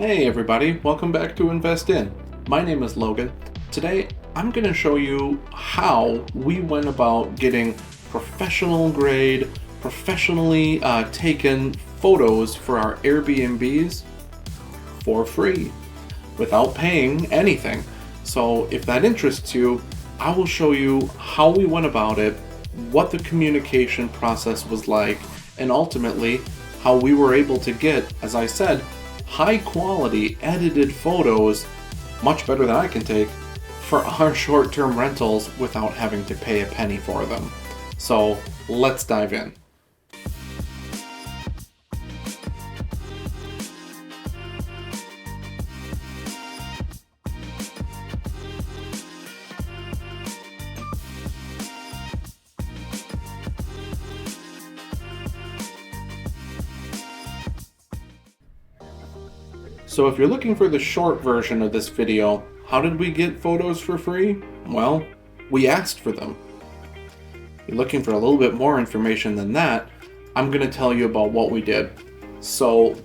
Hey everybody, welcome back to Invest In. My name is Logan. Today I'm going to show you how we went about getting professional grade, professionally taken photos for our Airbnbs for free without paying anything. So if that interests you, I will show you how we went about it, what the communication process was like, and ultimately how we were able to get, as I said, high quality edited photos, much better than I can take, for our short-term rentals without having to pay a penny for them. So let's dive in. So if you're looking for the short version of this video, how did we get photos for free? Well, we asked for them. If you're looking for a little bit more information than that, I'm going to tell you about what we did. So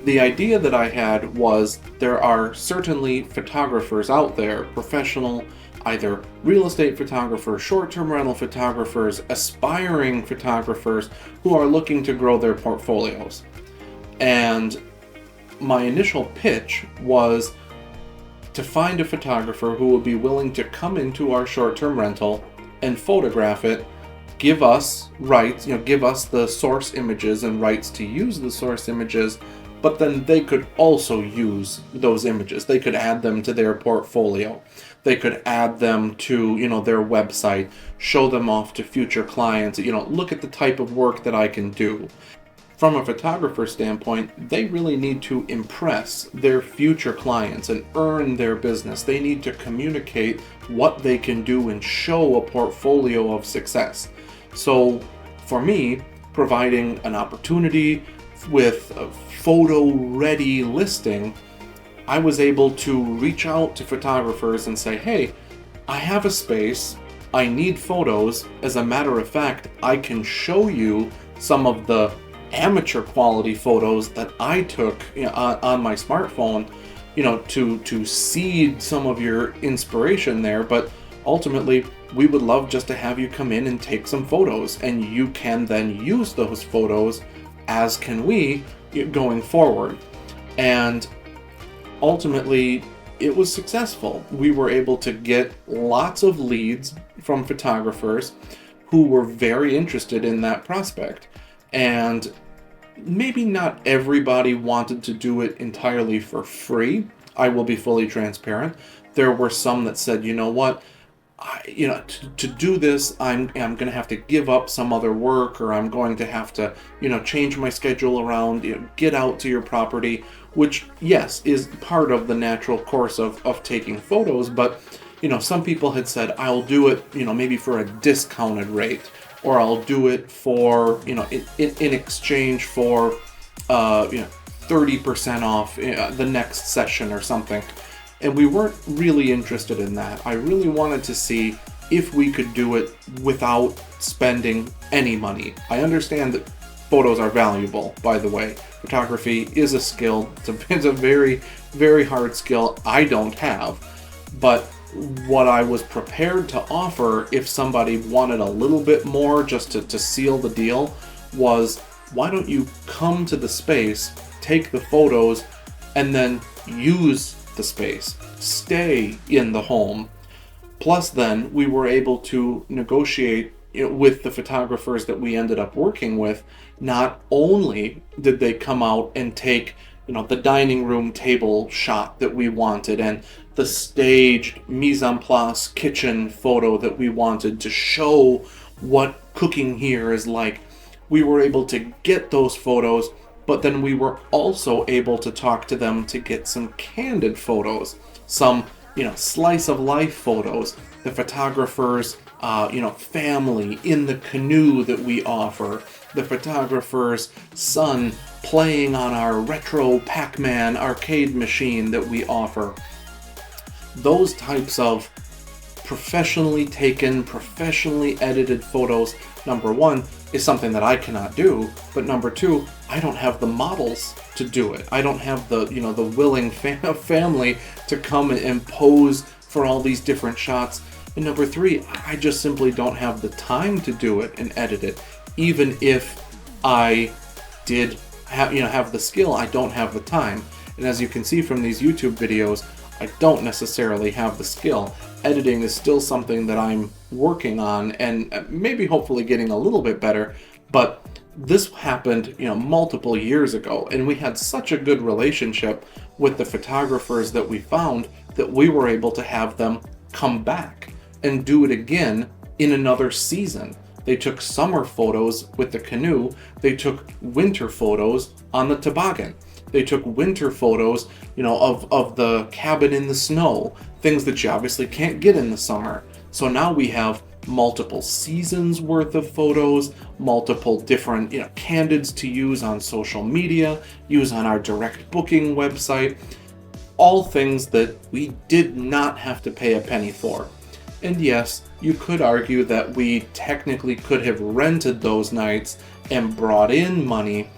the idea that I had was there are certainly photographers out there, professional, either real estate photographers, short-term rental photographers, aspiring photographers who are looking to grow their portfolios. And my initial pitch was to find a photographer who would be willing to come into our short-term rental and photograph it, give us rights, give us the source images and rights to use the source images, but then they could also use those images. They could add them to their portfolio. They could add them to, their website, show them off to future clients, look at the type of work that I can do. From a photographer standpoint, they really need to impress their future clients and earn their business. They need to communicate what they can do and show a portfolio of success. So for me, providing an opportunity with a photo-ready listing, I was able to reach out to photographers and say, hey, I have a space, I need photos. As a matter of fact, I can show you some of the amateur quality photos that I took on my smartphone, to seed some of your inspiration there. But ultimately, we would love just to have you come in and take some photos, and you can then use those photos, as can we, going forward. And ultimately, it was successful. We were able to get lots of leads from photographers who were very interested in that prospect. And maybe not everybody wanted to do it entirely for free. I will be fully transparent. There were some that said, you know what, to do this, I'm going to have to give up some other work, or I'm going to have to, change my schedule around, get out to your property, which, yes, is part of the natural course of taking photos. But, some people had said, I'll do it, maybe for a discounted rate, or I'll do it for, in exchange for, 30% off the next session or something. And we weren't really interested in that. I really wanted to see if we could do it without spending any money. I understand that photos are valuable, by the way. Photography is a skill. It's a very, very hard skill I don't have. But what I was prepared to offer, if somebody wanted a little bit more just to seal the deal, was, why don't you come to the space, take the photos, and then use the space, stay in the home. Plus then we were able to negotiate with the photographers that we ended up working with. Not only did they come out and take the dining room table shot that we wanted, and the staged mise en place kitchen photo that we wanted to show what cooking here is like. We were able to get those photos, but then we were also able to talk to them to get some candid photos, some, slice of life photos, the photographer's, family in the canoe that we offer, the photographer's son playing on our retro Pac-Man arcade machine that we offer. Those types of professionally taken, professionally edited photos, number one, is something that I cannot do, but number two, I don't have the models to do it. I don't have the, the willing family to come and pose for all these different shots. And number three, I just simply don't have the time to do it and edit it. Even if I did have the skill, I don't have the time. And as you can see from these YouTube videos, I don't necessarily have the skill. Editing is still something that I'm working on and maybe hopefully getting a little bit better, but this happened, multiple years ago, and we had such a good relationship with the photographers that we found that we were able to have them come back and do it again in another season. They took summer photos with the canoe, they took winter photos on the toboggan. They took winter photos, of the cabin in the snow, things that you obviously can't get in the summer. So now we have multiple seasons worth of photos, multiple different, candids to use on social media, use on our direct booking website, all things that we did not have to pay a penny for. And yes, you could argue that we technically could have rented those nights and brought in money,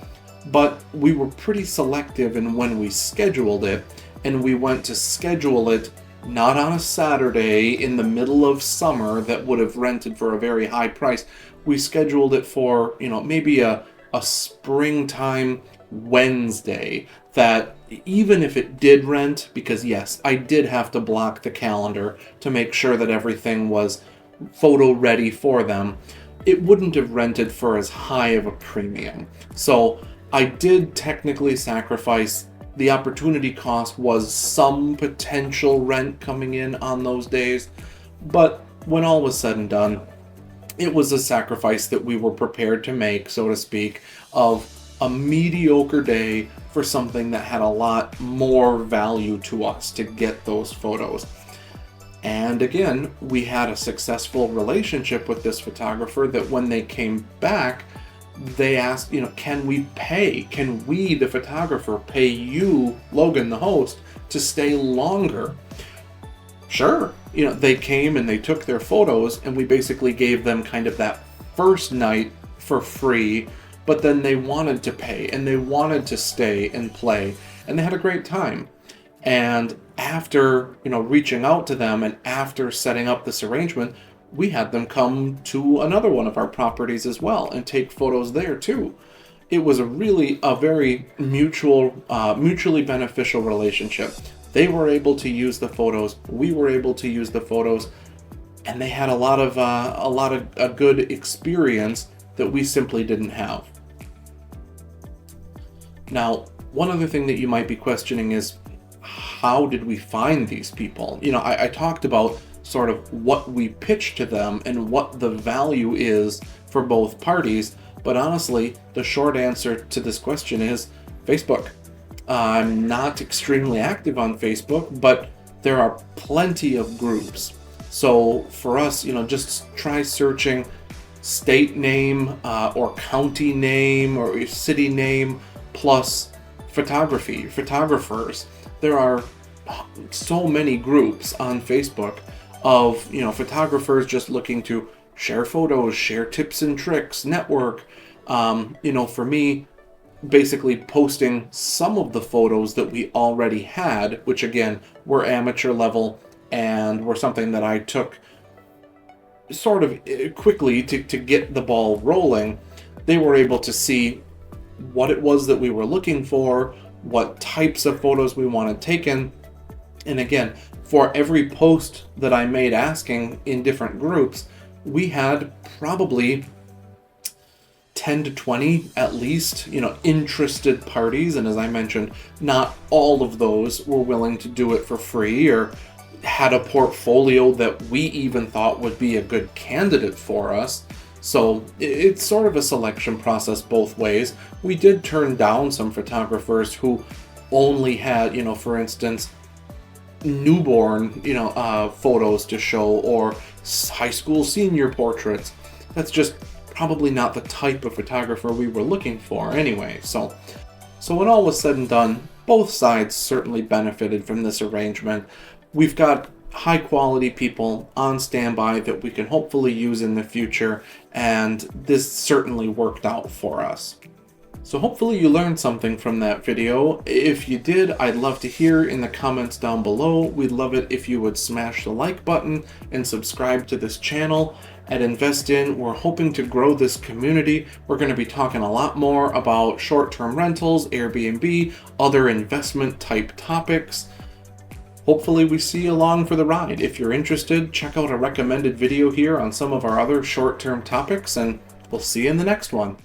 but we were pretty selective in when we scheduled it, and we went to schedule it not on a Saturday in the middle of summer that would have rented for a very high price. We scheduled it for, maybe a springtime Wednesday that even if it did rent, because yes, I did have to block the calendar to make sure that everything was photo ready for them, it wouldn't have rented for as high of a premium. So I did technically sacrifice. The opportunity cost was some potential rent coming in on those days, but when all was said and done, it was a sacrifice that we were prepared to make, so to speak, of a mediocre day for something that had a lot more value to us to get those photos. And again, we had a successful relationship with this photographer that when they came back, they asked, can we, the photographer, pay you, Logan, the host, to stay longer? Sure. They came and they took their photos, and we basically gave them kind of that first night for free, but then they wanted to pay and they wanted to stay and play, and they had a great time. And after, reaching out to them and after setting up this arrangement, we had them come to another one of our properties as well and take photos there too. It was a very mutually beneficial relationship. They were able to use the photos, we were able to use the photos, and they had a lot of a good experience that we simply didn't have. Now, one other thing that you might be questioning is, how did we find these people? I talked about sort of what we pitch to them and what the value is for both parties, but honestly, the short answer to this question is Facebook. I'm not extremely active on Facebook, but there are plenty of groups. So for us, just try searching state name or county name or city name plus photographers. There are so many groups on Facebook of, photographers just looking to share photos, share tips and tricks, network. For me, basically posting some of the photos that we already had, which again, were amateur level and were something that I took sort of quickly to get the ball rolling. They were able to see what it was that we were looking for, what types of photos we wanted taken. And again, for every post that I made asking in different groups, we had probably 10 to 20 at least, interested parties. And as I mentioned, not all of those were willing to do it for free or had a portfolio that we even thought would be a good candidate for us. So it's sort of a selection process both ways. We did turn down some photographers who only had, for instance, newborn, photos to show, or high school senior portraits. That's just probably not the type of photographer we were looking for anyway. So when all was said and done, both sides certainly benefited from this arrangement. We've got high quality people on standby that we can hopefully use in the future, and this certainly worked out for us. So hopefully you learned something from that video. If you did, I'd love to hear in the comments down below. We'd love it if you would smash the like button and subscribe to this channel. At InvestIn, we're hoping to grow this community. We're going to be talking a lot more about short-term rentals, Airbnb, other investment type topics. Hopefully we see you along for the ride. If you're interested, check out a recommended video here on some of our other short-term topics, and we'll see you in the next one.